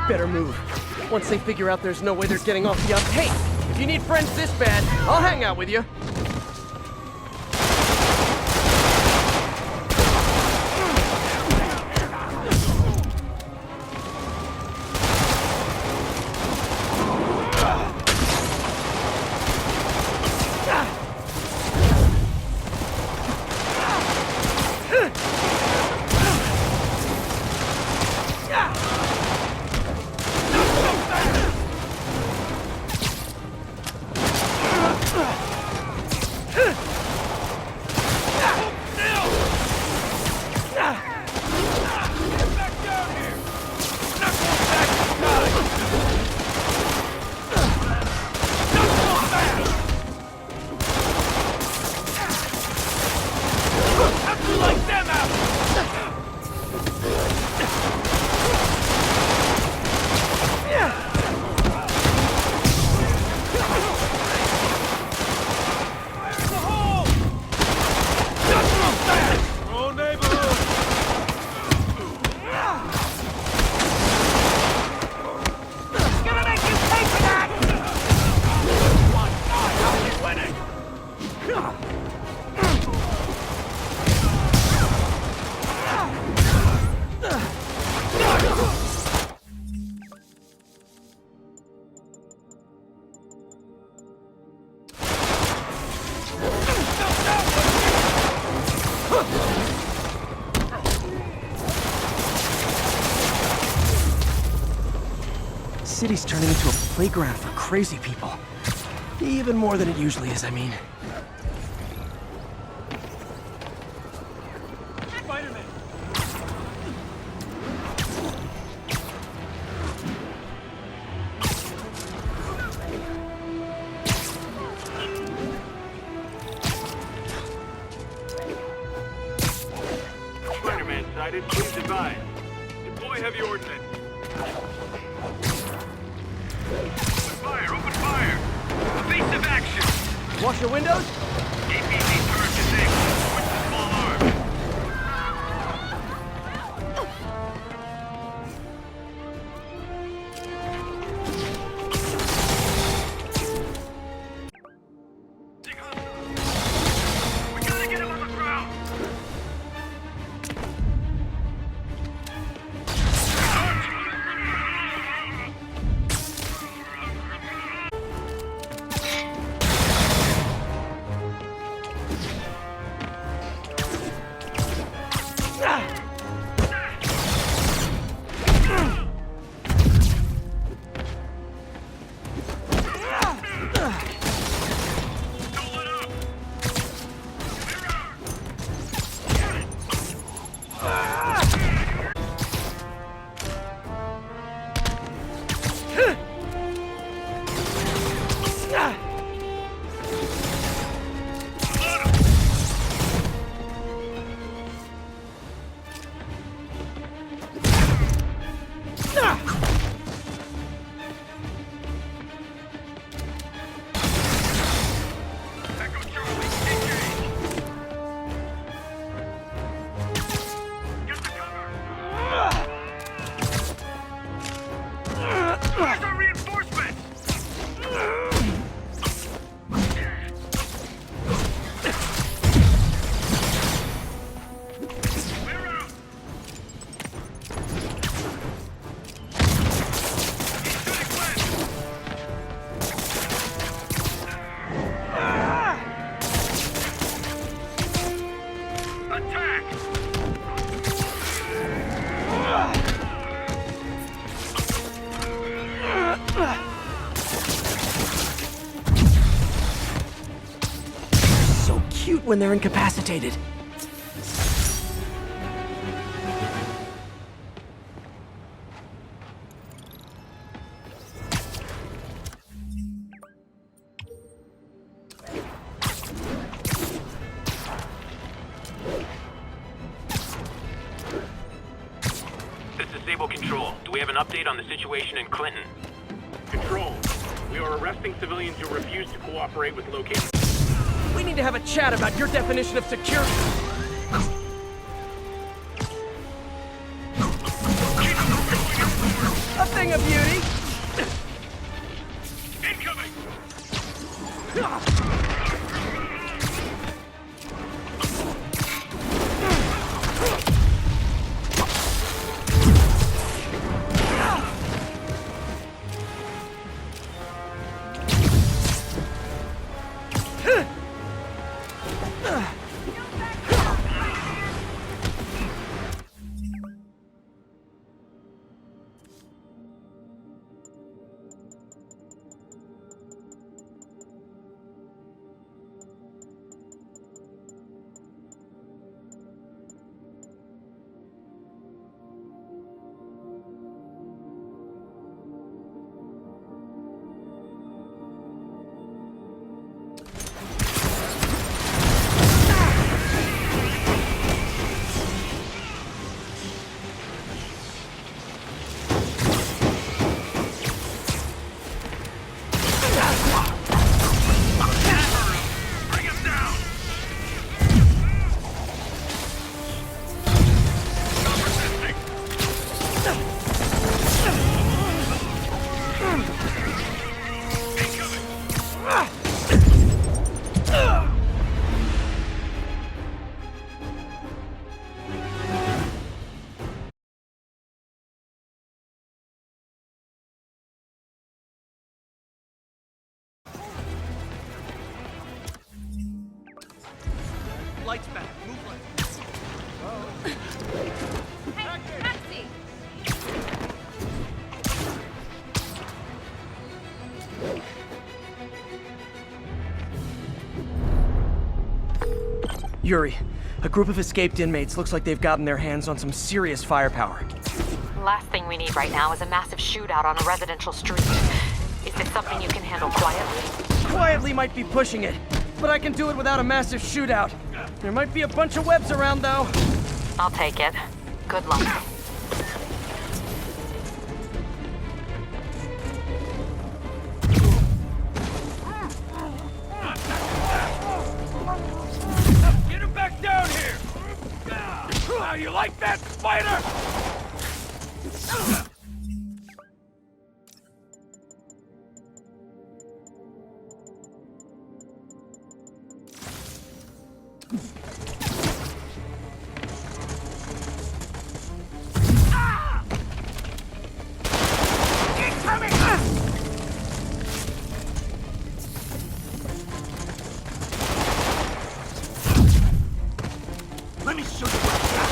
Better move. Once they figure out there's no way they're getting off the up. Hey, if you need friends this bad, I'll hang out with you. City's turning into a playground for crazy people. Even more than it usually is, I mean. Spider-Man! Spider-Man sighted. Please advise. Deploy heavy ordnance. Open fire! Evasive action! Wash your windows? APC turret disabled. Switch to small arms. We gotta get him on the ground! When they're incapacitated. This is Sable Control. Do we have an update on the situation in Clinton? Control. We are arresting civilians who refuse to cooperate with location. We need to have a chat about your definition of security. That thing a beauty! Incoming! Lights back. Move left. Hey, taxi! Yuri, a group of escaped inmates looks like they've gotten their hands on some serious firepower. Last thing we need right now is a massive shootout on a residential street. Is this something you can handle quietly? Quietly might be pushing it, but I can do it without a massive shootout. There might be a bunch of webs around, though. I'll take it. Good luck. Get him back down here! How you like that, spider? Let me show you what I got.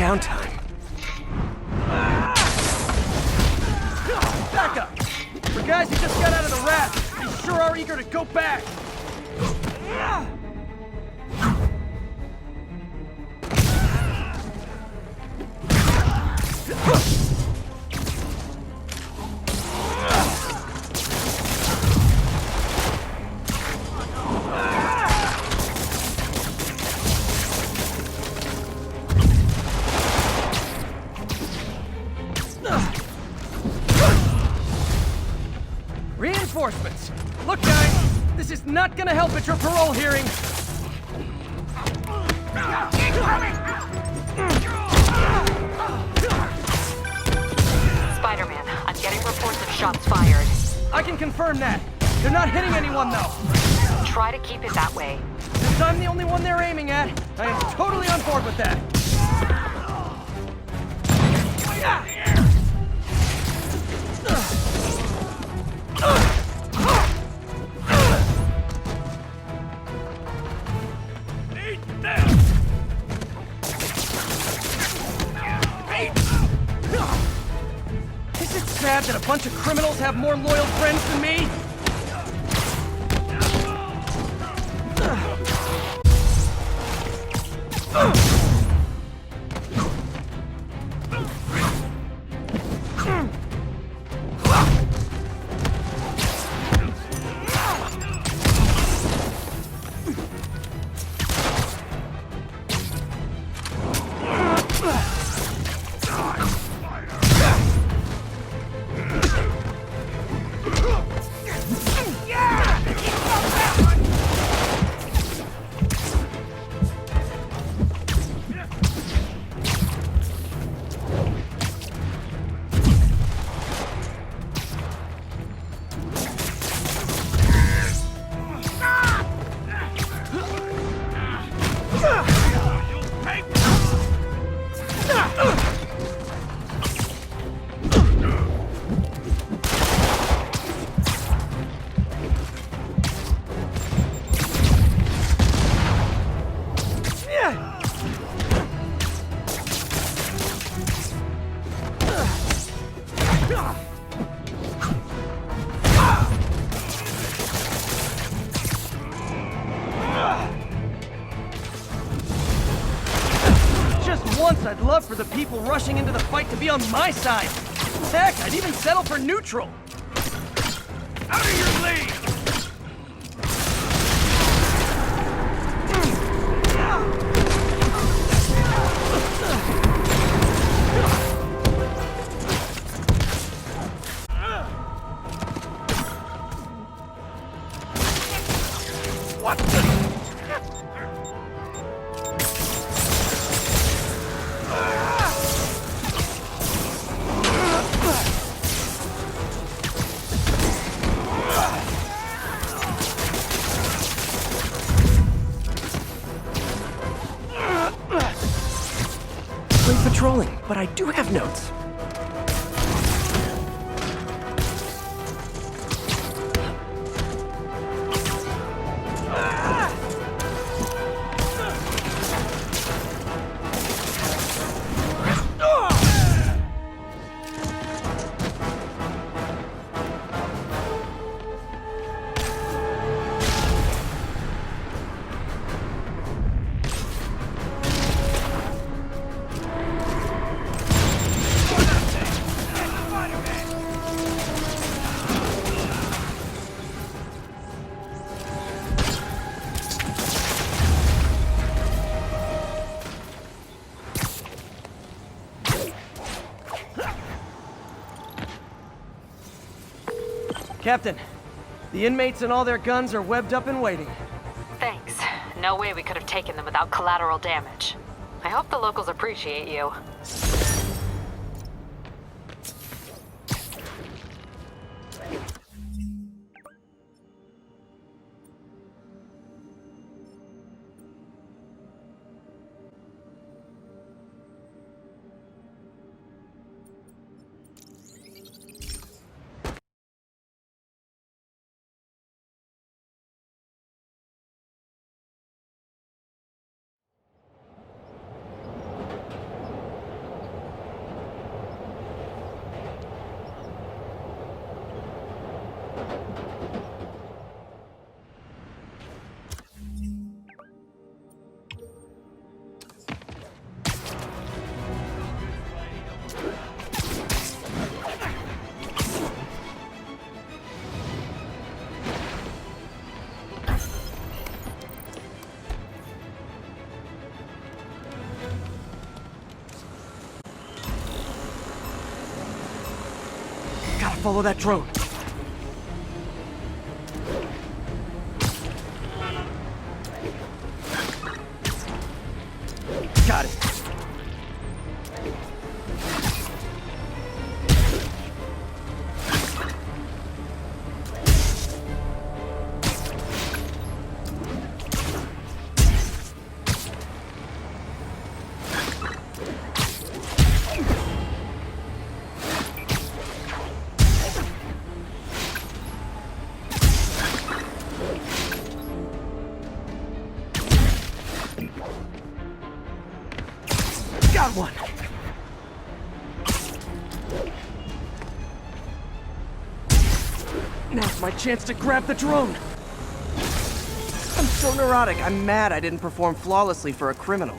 downtime. Back up! For guys who just got out of the raft, they sure are eager to go back! Reinforcements! Look, guys, this is not gonna help at your parole hearing! Spider-Man, I'm getting reports of shots fired. I can confirm that. They're not hitting anyone, though. Try to keep it that way. Since I'm the only one they're aiming at, I am totally on board with that. Is it sad that a bunch of criminals have more loyal friends than me? Once I'd love for the people rushing into the fight to be on my side. Heck, I'd even settle for neutral. Out of your league! What the? Patrolling, but I do have notes. Captain, the inmates and all their guns are webbed up and waiting. Thanks. No way we could have taken them without collateral damage. I hope the locals appreciate you. follow that drone. Got it. Got one! Now's my chance to grab the drone! I'm so neurotic, I'm mad I didn't perform flawlessly for a criminal.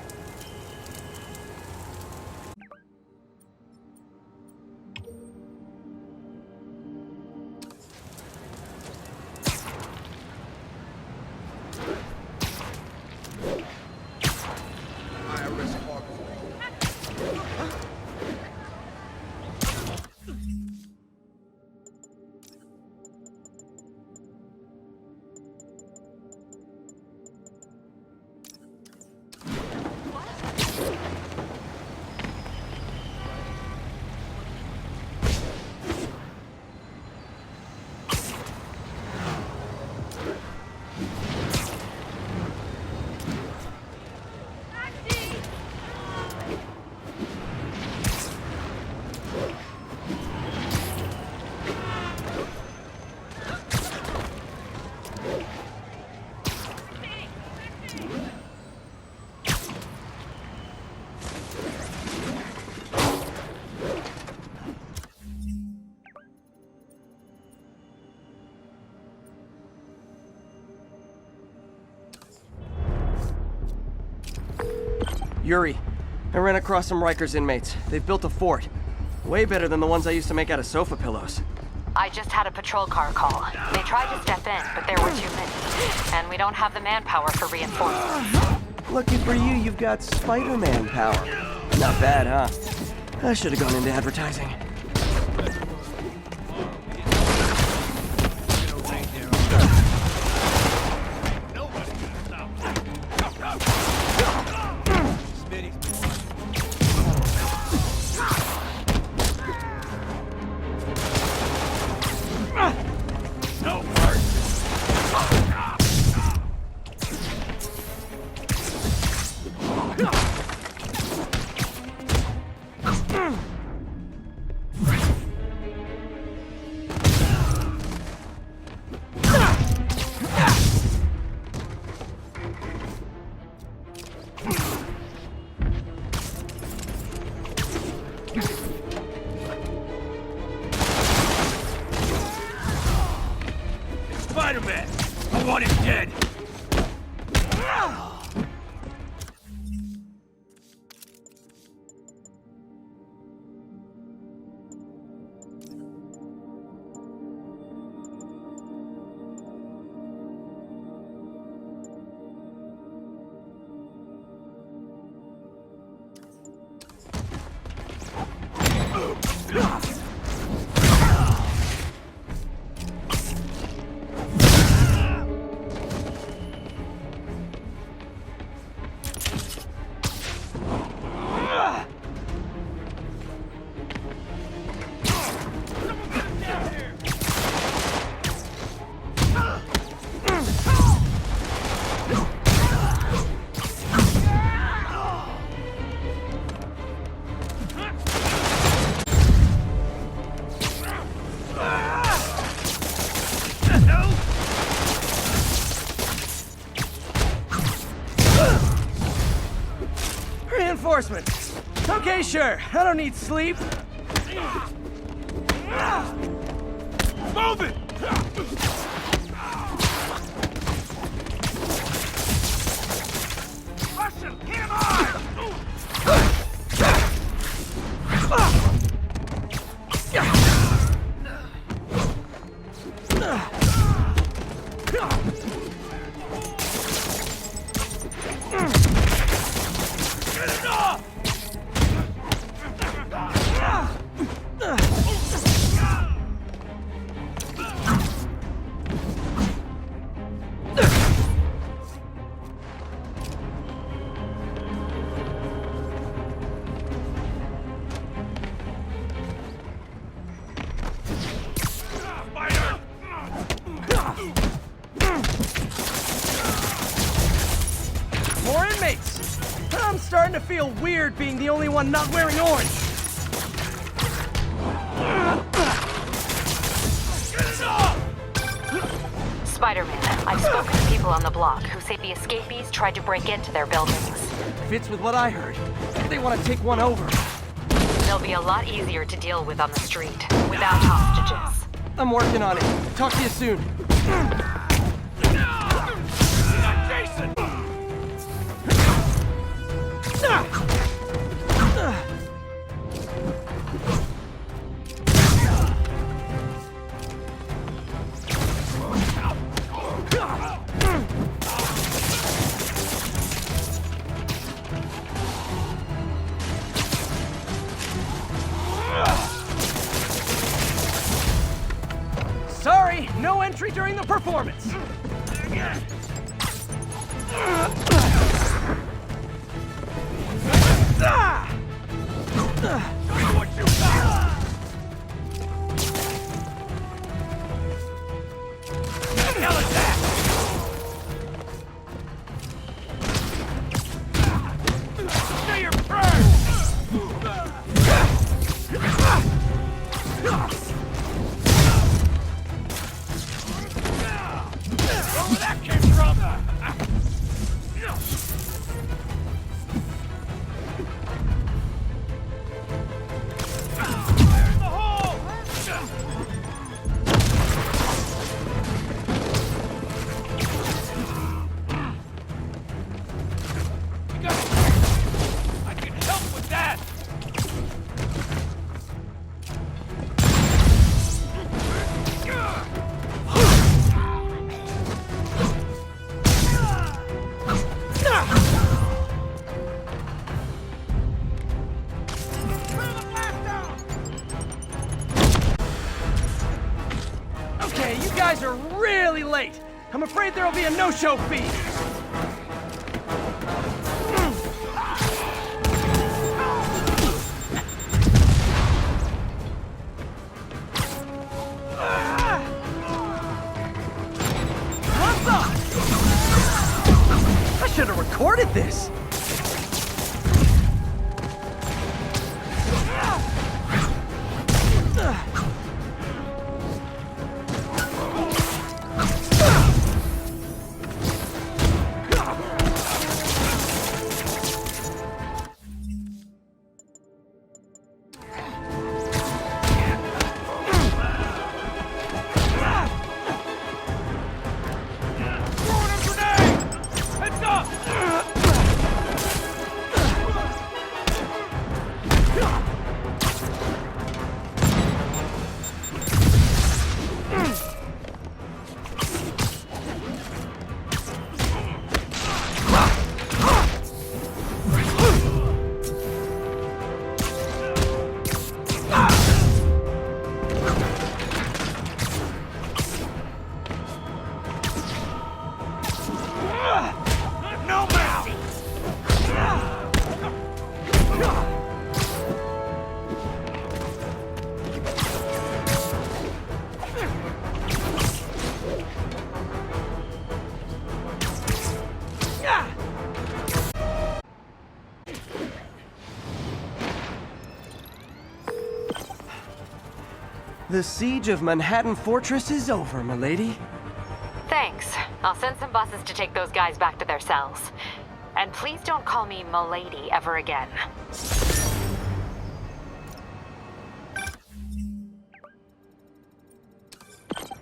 Yuri, I ran across some Rikers inmates. They've built a fort. Way better than the ones I used to make out of sofa pillows. I just had a patrol car call. They tried to step in, but there were too many. And we don't have the manpower for reinforcements. Lucky for you, you've got Spider-Man power. Not bad, huh? I should have gone into advertising. Spider-Man! I want him dead! Reinforcements! Okay, sure. I don't need sleep. Move it! Russian, him on! inmates! I'm starting to feel weird being the only one not wearing orange. Spider-Man, I've spoken to people on the block who say the escapees tried to break into their buildings. Fits with what I heard. They want to take one over. They'll be a lot easier to deal with on the street, without hostages. I'm working on it. Talk to you soon. Jason! Sorry, no entry during the performance. Okay, you guys are really late. I'm afraid there'll be a no-show fee. What's up? I should have recorded this. The siege of Manhattan Fortress is over, milady. Thanks. I'll send some buses to take those guys back to their cells. And please don't call me milady ever again.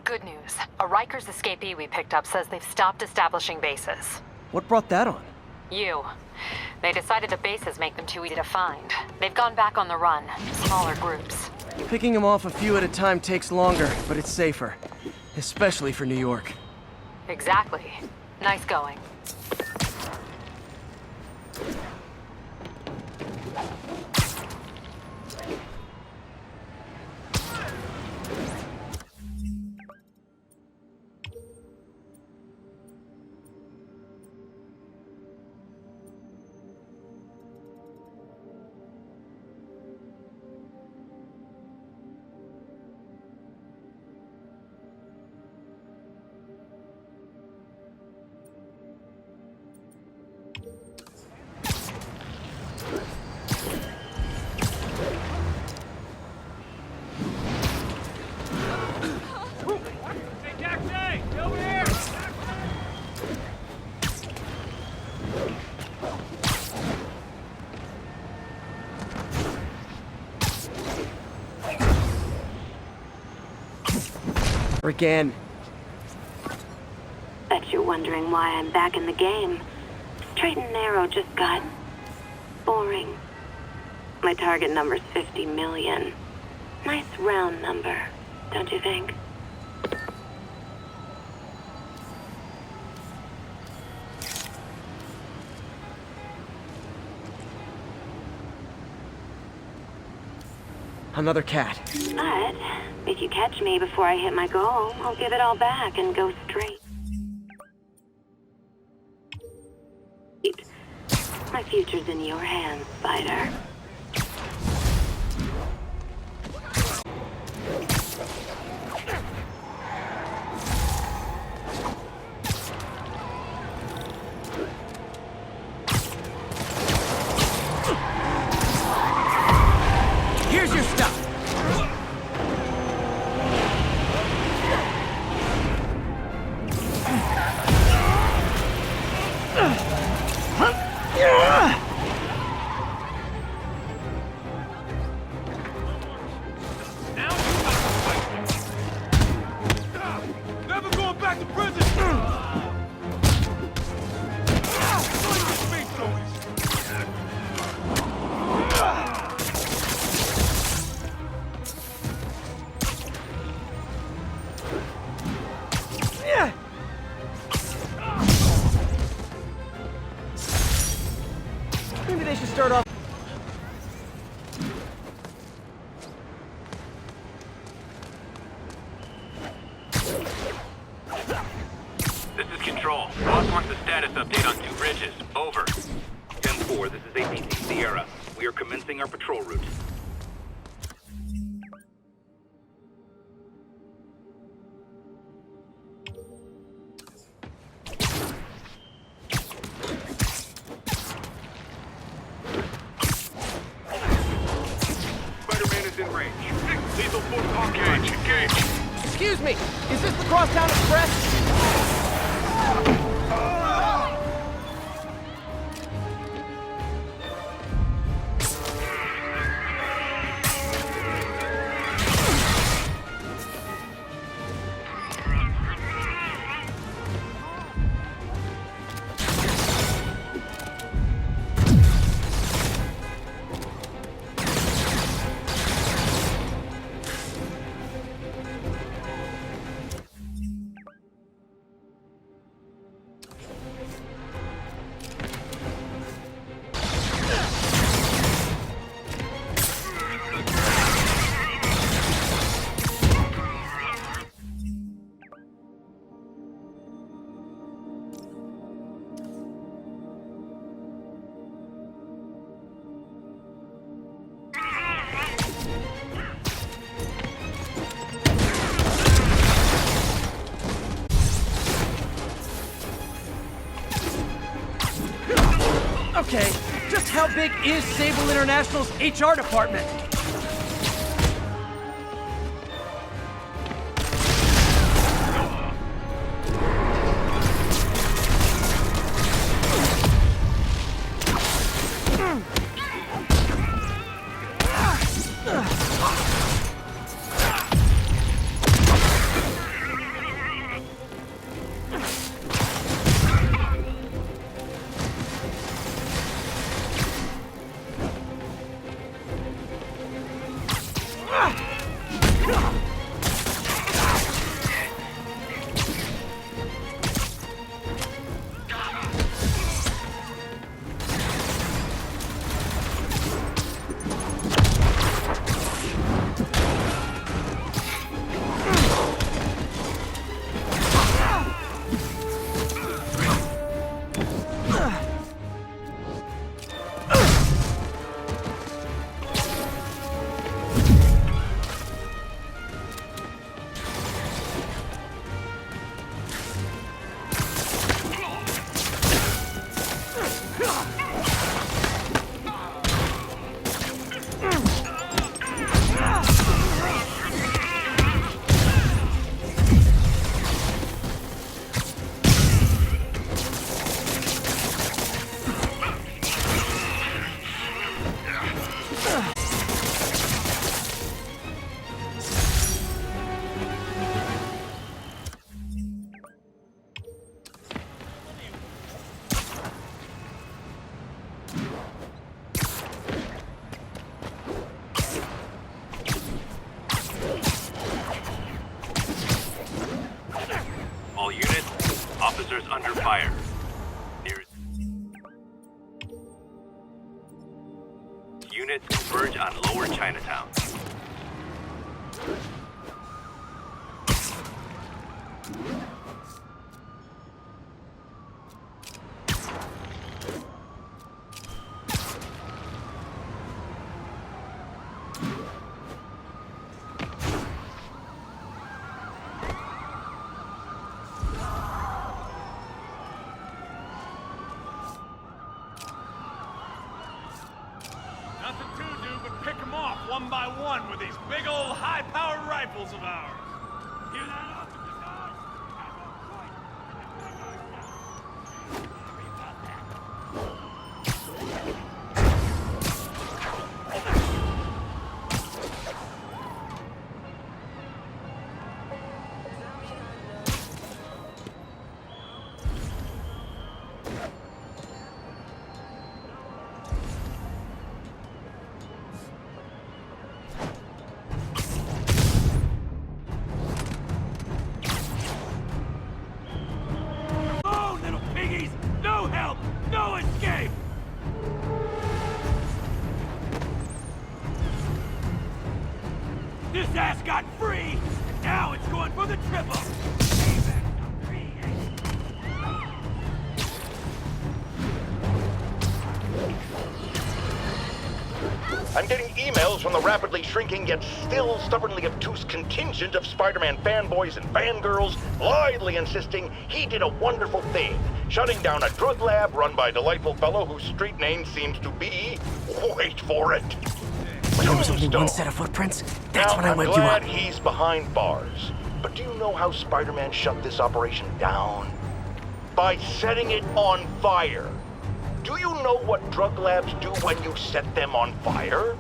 Good news. A Rikers escapee we picked up says they've stopped establishing bases. What brought that on? You. They decided the bases make them too easy to find. They've gone back on the run, smaller groups. Picking them off a few at a time takes longer, but it's safer. Especially for New York. Exactly. Nice going. Again. Bet you're wondering why I'm back in the game. Straight and narrow just got boring. My target number's 50 million. Nice round number, don't you think? Another cat. But if you catch me before I hit my goal, I'll give it all back and go straight. My future's in your hands, Spider. Here's your stuff. Never going back to prison! Maybe they should start off. This is Control. Boss wants a status update on 2 bridges. Over. 10-4, this is APC Sierra. We are commencing our patrol route. Spider-Man is in range. Lethal force engage. Engage. Excuse me, is this the Crosstown Express? Okay, just how big is Sable International's HR department? under fire. Nearest units converge on Lower Chinatown. Nothing to do but pick them off one by one with these big old high-powered rifles of ours. Hear that, officer guys? Oh, little piggies! No help! No escape! This ass got free! Now it's going for the triple! I'm getting emails from the rapidly shrinking yet still stubbornly obtuse contingent of Spider-Man fanboys and fangirls blithely insisting he did a wonderful thing, shutting down a drug lab run by a delightful fellow whose street name seems to be, wait for it, When there was only Tombstone. one set of footprints, that's Now, when I I'm went you glad up. he's behind bars. But do you know how Spider-Man shut this operation down? By setting it on fire. Do you know what drug labs do when you set them on fire?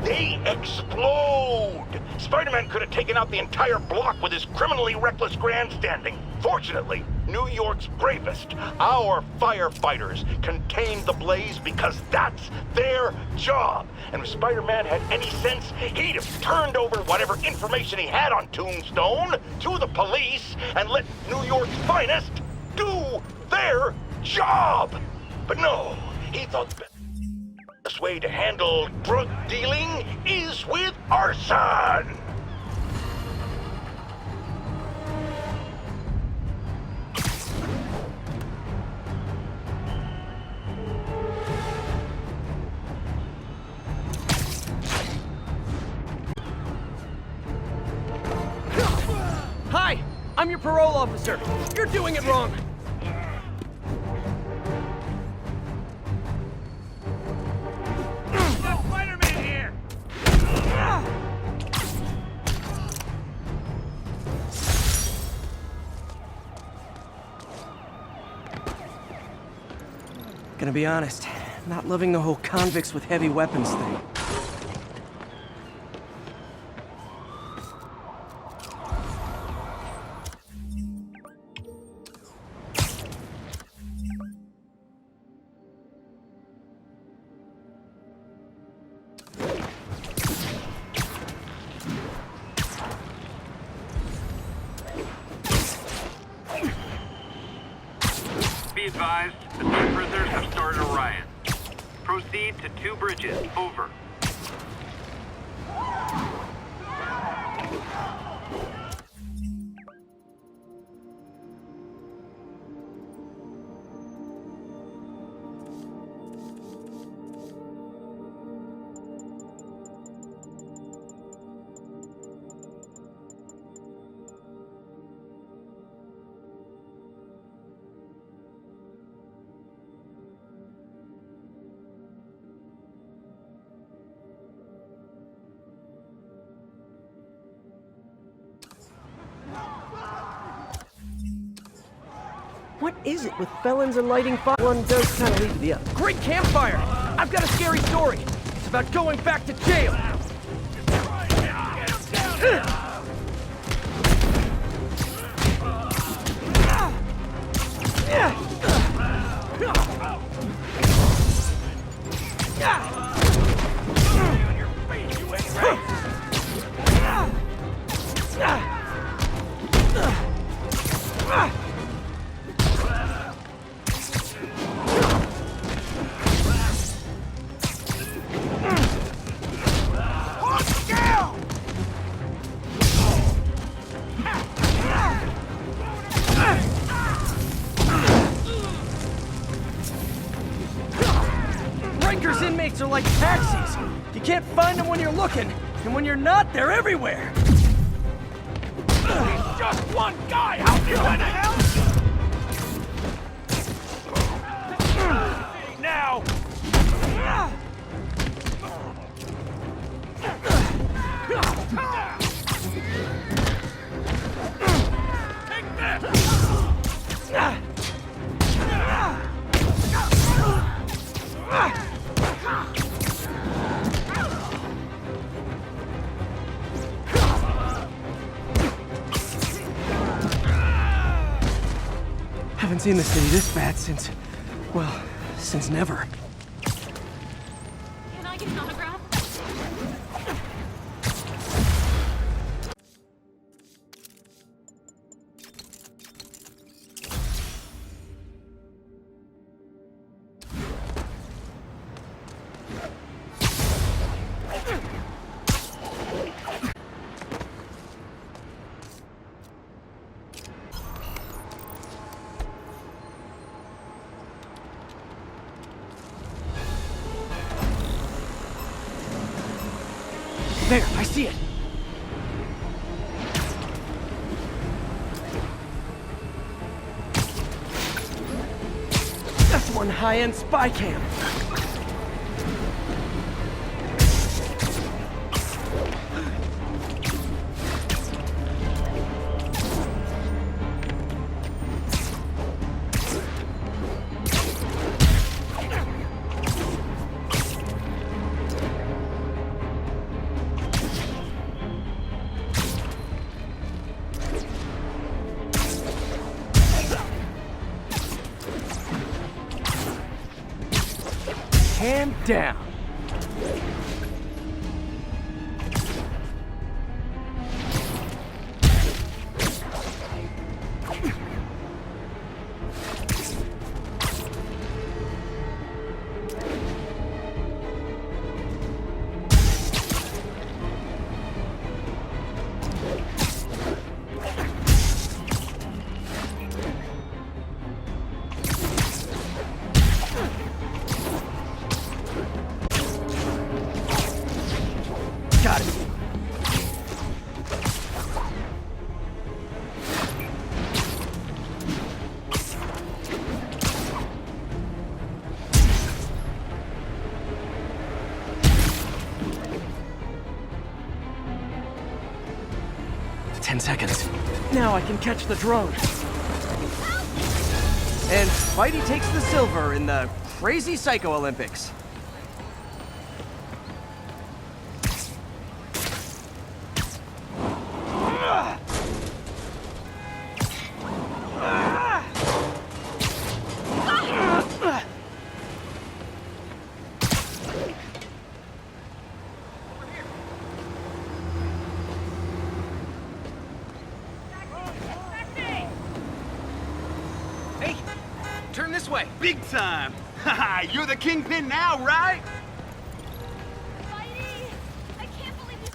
They explode! Spider-Man could have taken out the entire block with his criminally reckless grandstanding. Fortunately, New York's bravest, our firefighters, contained the blaze because that's their job. And if Spider-Man had any sense, he'd have turned over whatever information he had on Tombstone to the police and let New York's finest do their job. But no, he thought the best way to handle drug dealing is with arson. Hi, I'm your parole officer. You're doing it wrong. Spider-Man here! Gonna be honest, not loving the whole convicts with heavy weapons thing. Be advised, the two prisoners have started a riot. Proceed to 2 bridges. Over. What is it with felons and lighting fire? One does kind of leave the other. Great campfire! I've got a scary story. It's about going back to jail. teammates are like taxis. You can't find them when you're looking, and when you're not, they're everywhere. He's just one guy! How do you in the hell? Now! Take this! Haven't seen the city this bad since, well, since never. Can I get an autograph? There, I see it. That's one high-end spy cam. Cam down. Got it. Ten seconds. Now I can catch the drone. And Spidey takes the silver in the Crazy Psycho Olympics. Hey, turn this way. Big time. Haha, you're the kingpin now, right? Spidey! I can't believe you...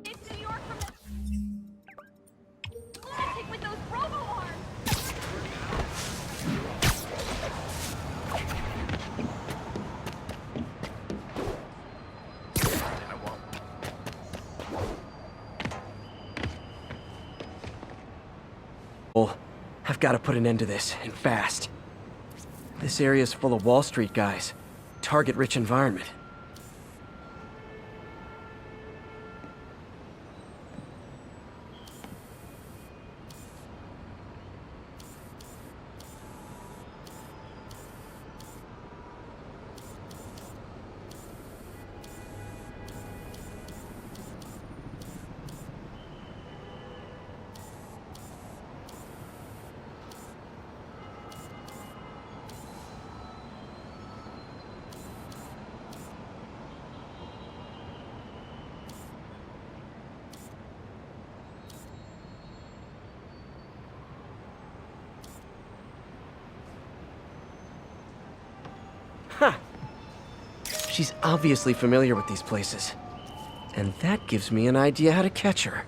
It's New York from the... lunatic with those robo-arms! I've got to put an end to this, and fast. This area's full of Wall Street guys. Target-rich environment. She's obviously familiar with these places. And that gives me an idea how to catch her.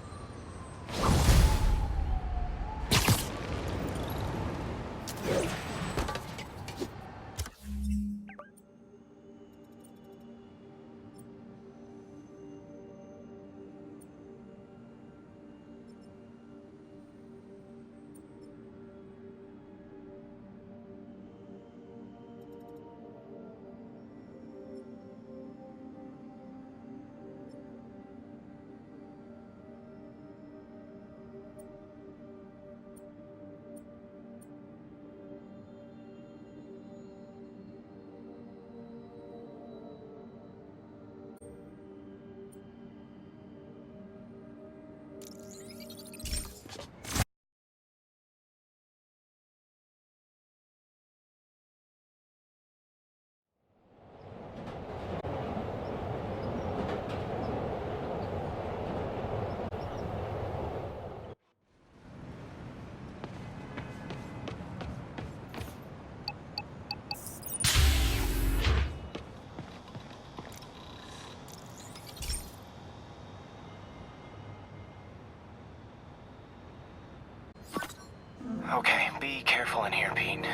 Okay, be careful in here, Pete.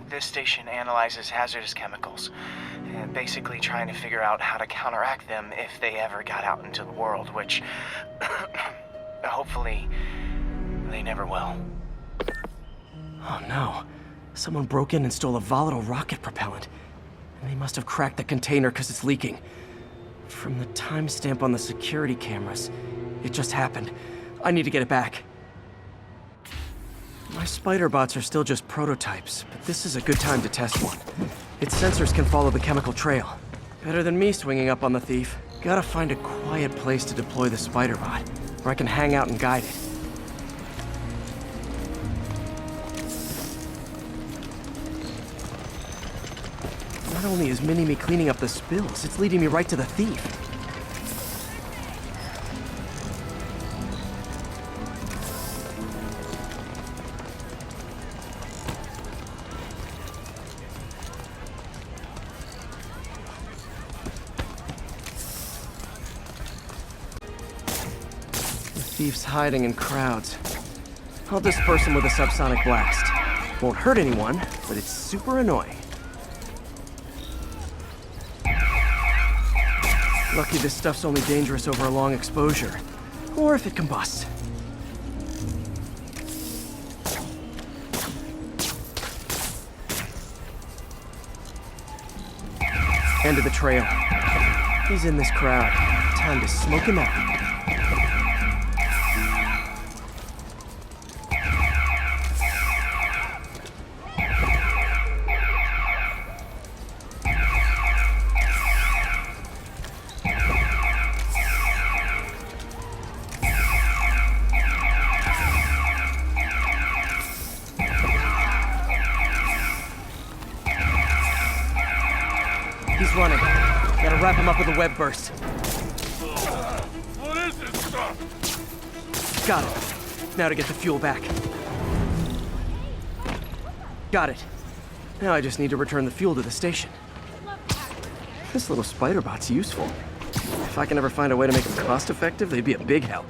This station analyzes hazardous chemicals, basically trying to figure out how to counteract them if they ever got out into the world, which hopefully they never will. Oh no. Someone broke in and stole a volatile rocket propellant. And they must have cracked the container because it's leaking. From the timestamp on the security cameras, it just happened. I need to get it back. My spider bots are still just prototypes, but this is a good time to test one. Its sensors can follow the chemical trail. Better than me swinging up on the thief. Gotta find a quiet place to deploy the spider bot, where I can hang out and guide it. Not only is Mini-Me cleaning up the spills, it's leading me right to the thief. Thief's hiding in crowds. I'll disperse him with a subsonic blast. Won't hurt anyone, but it's super annoying. Lucky this stuff's only dangerous over a long exposure. Or if it combusts. End of the trail. He's in this crowd. Time to smoke him out. He's running. Gotta wrap him up with a web burst. What is this stuff? Got it. Now to get the fuel back. Got it. Now I just need to return the fuel to the station. This little spider bot's useful. If I can ever find a way to make them cost-effective, they'd be a big help.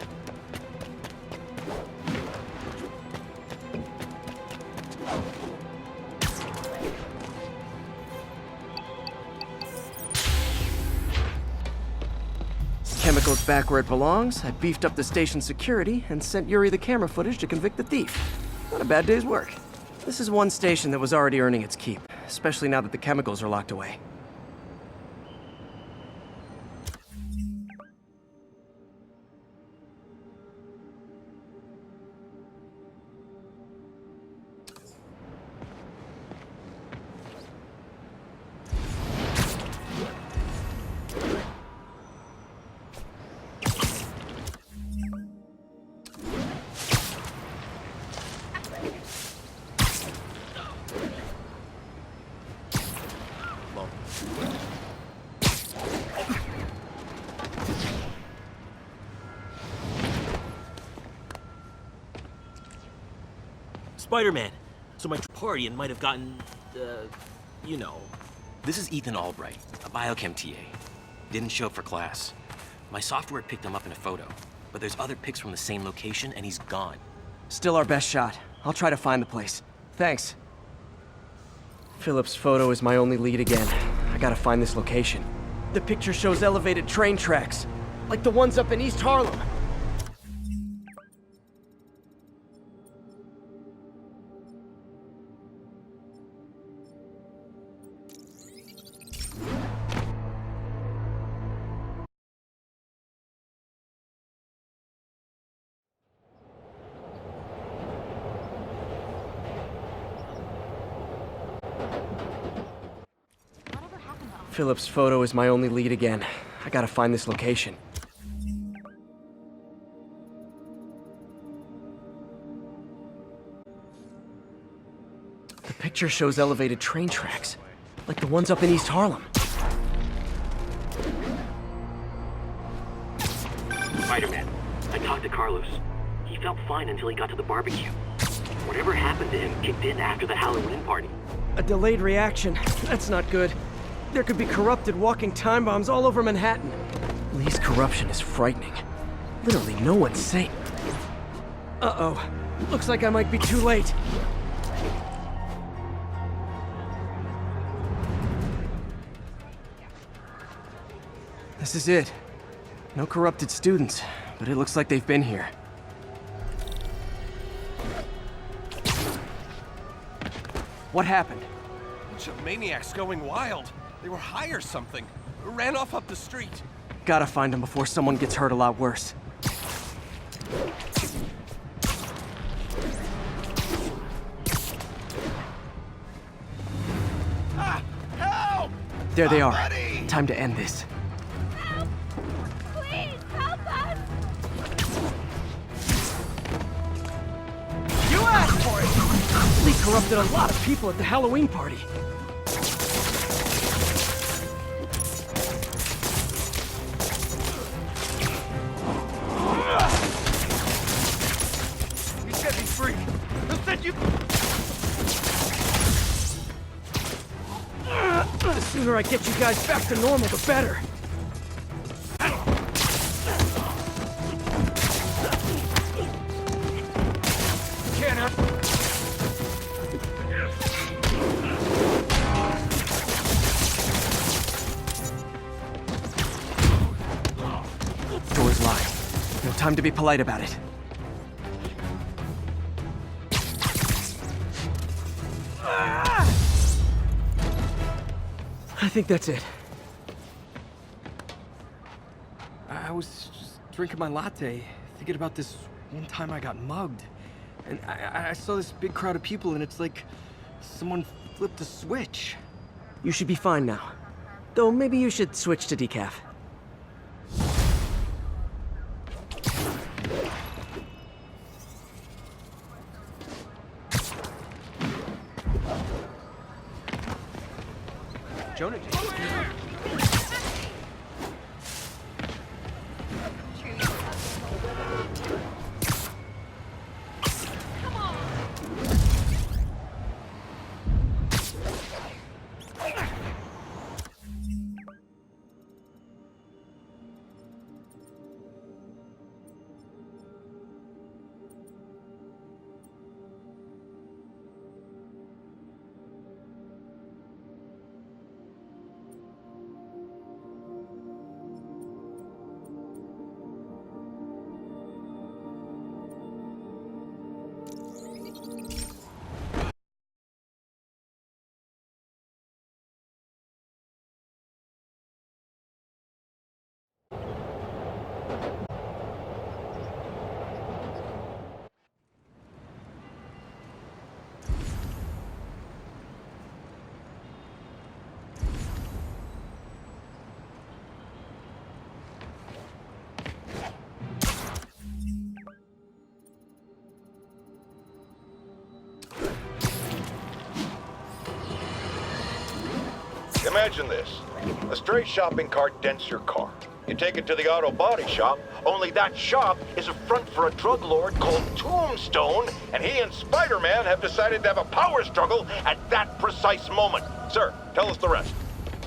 Chemicals back where it belongs. I beefed up the station's security and sent Yuri the camera footage to convict the thief. Not a bad day's work. This is one station that was already earning its keep, especially now that the chemicals are locked away. Spider-Man. So my party and might have gotten, you know, This is Ethan Albright, a biochem TA. Didn't show up for class. My software picked him up in a photo, but there's other pics from the same location and he's gone. Still our best shot. I'll try to find the place. Thanks. Philip's photo is my only lead again. I gotta find this location. The picture shows elevated train tracks, like the ones up in East Harlem. Philip's photo is my only lead again. I gotta find this location. The picture shows elevated train tracks, like the ones up in East Harlem. Spider-Man, I talked to Carlos. He felt fine until he got to the barbecue. Whatever happened to him kicked in after the Halloween party. A delayed reaction. That's not good. There could be corrupted walking time bombs all over Manhattan. Lee's corruption is frightening. Literally no one's safe. Uh-oh. Looks like I might be too late. This is it. No corrupted students, but it looks like they've been here. What happened? Bunch of maniacs going wild. They were high or something. Ran off up the street. Gotta find them before someone gets hurt a lot worse. Ah! Help! There they are. Buddy! Time to end this. Help! Please, help us! You asked for it! Lee corrupted a lot of people at the Halloween party. The sooner I get you guys back to normal, the better. Door's locked. No time to be polite about it. I think that's it. I was just drinking my latte, thinking about this one time I got mugged. And I saw this big crowd of people, and it's like someone flipped a switch. You should be fine now. Though maybe you should switch to decaf. Jonah, Imagine this. A stray shopping cart dents your car. You take it to the auto body shop, only that shop is a front for a drug lord called Tombstone, and he and Spider-Man have decided to have a power struggle at that precise moment. Sir, tell us the rest.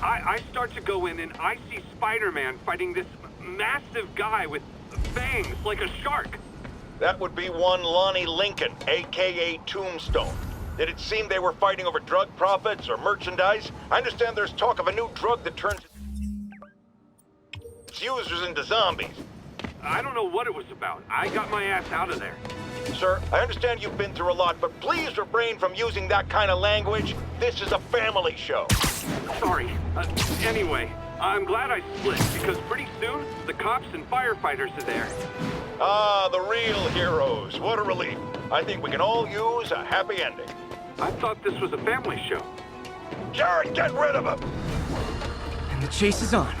I start to go in and I see Spider-Man fighting this massive guy with fangs like a shark. That would be one Lonnie Lincoln, a.k.a. Tombstone. Did it seem they were fighting over drug profits or merchandise? I understand there's talk of a new drug that turns its users into zombies. I don't know what it was about. I got my ass out of there. Sir, I understand you've been through a lot, but please refrain from using that kind of language. This is a family show. Sorry. Anyway, I'm glad I split, because pretty soon, the cops and firefighters are there. Ah, the real heroes. What a relief. I think we can all use a happy ending. I thought this was a family show. Jared, get rid of him! And the chase is on.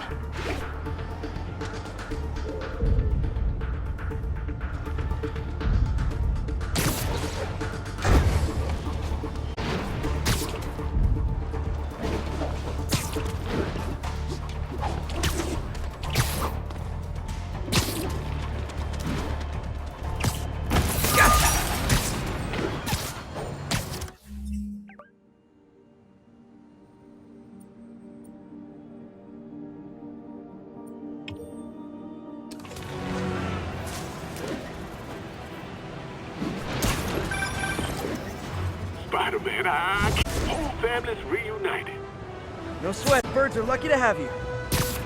Spider-Man, whole family's reunited. No sweat, birds are lucky to have you.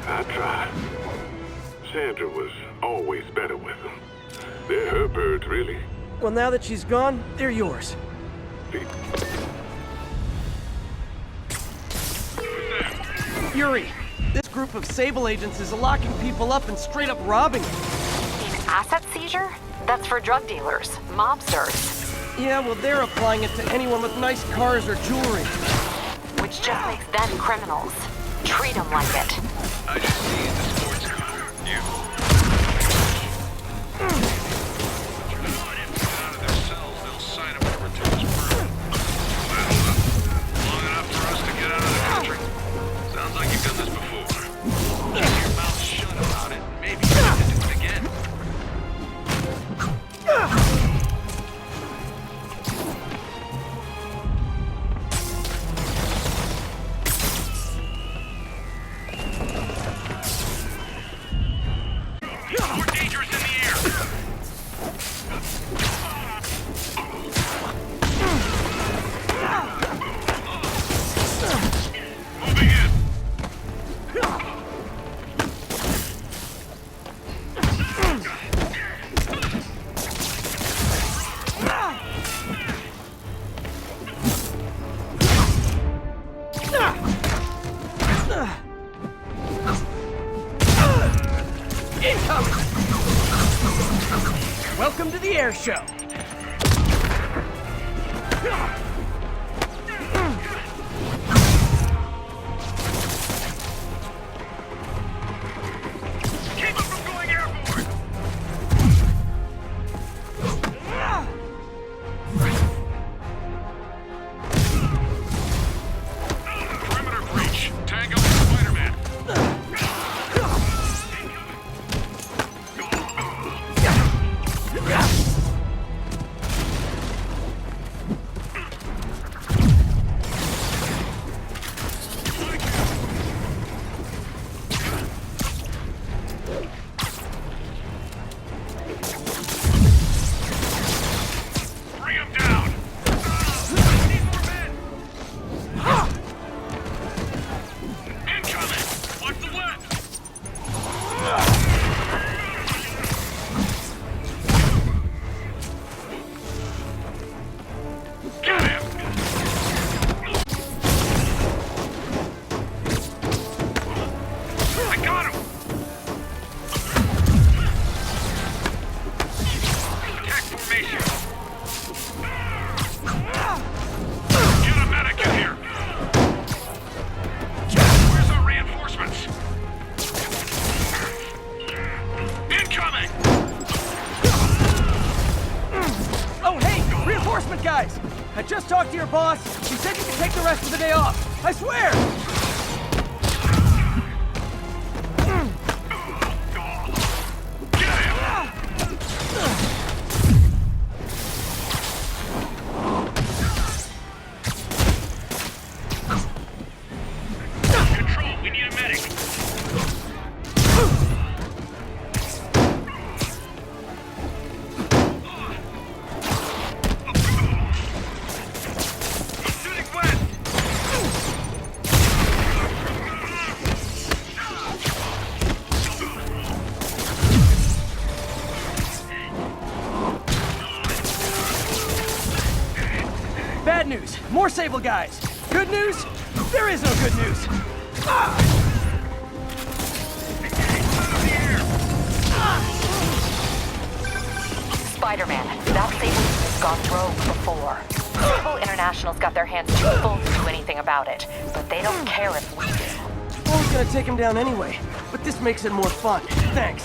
I tried. Sandra was always better with them. They're her birds, really. Well, now that she's gone, they're yours. Yuri, this group of Sable agents is locking people up and straight up robbing them. An asset seizure? That's for drug dealers, mobsters. Yeah, well, they're applying it to anyone with nice cars or jewelry. Which just makes them criminals. Treat them like it. I just see in the sports car. You. Out of their cells, they'll sign up for returns firm. Long enough for us to get out of the country. Sounds like you've done this before. Keep your mouth shut about it. Maybe you have to do it again. More dangerous in the air. Moving in. Incoming! Welcome to the air show. Keep them from going airborne. Perimeter breach. Tango and Spider-Man. Bring him down. Need more men. Incoming. Watch the left. Get him. I got him. Attack formation. Get a medic in here. Where's our reinforcements? Incoming. Oh, hey, reinforcement guys! I just talked to your boss. She said you can take the rest of the day off. I swear! Get him. Control. More Sable guys. Good news? There is no good news. Spider-Man, that Sable has gone rogue before. Sable International's got their hands too full to do anything about it, but they don't care if we do. I was gonna take him down anyway, but this makes it more fun. Thanks.